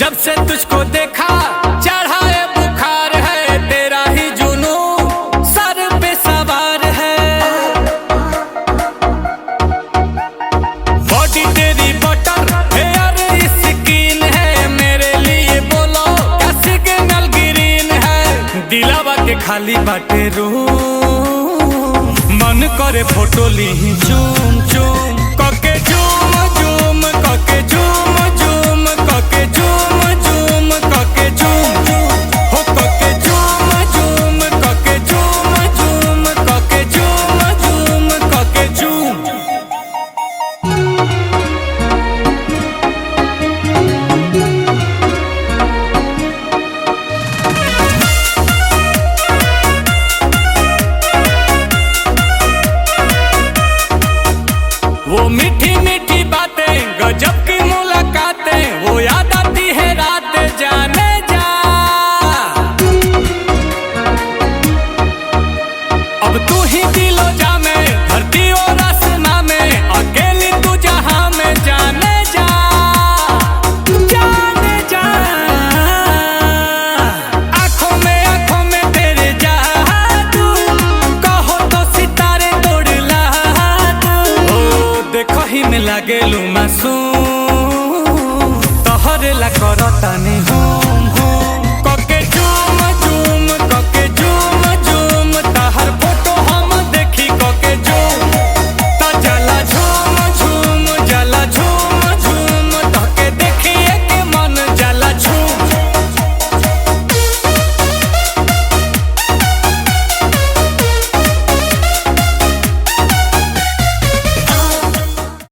जब से तुझको देखा चढ़ा है बुखार है, तेरा ही जुनू सर पे सवार है। बॉडी तेरी बटर हेयर स्किन है, मेरे लिए बोलो क्या सिग्नल ग्रीन है। दिलावा के खाली बाटे रूम, मन करे फोटो ली चूम चूम कके झूम झूम कके झूम।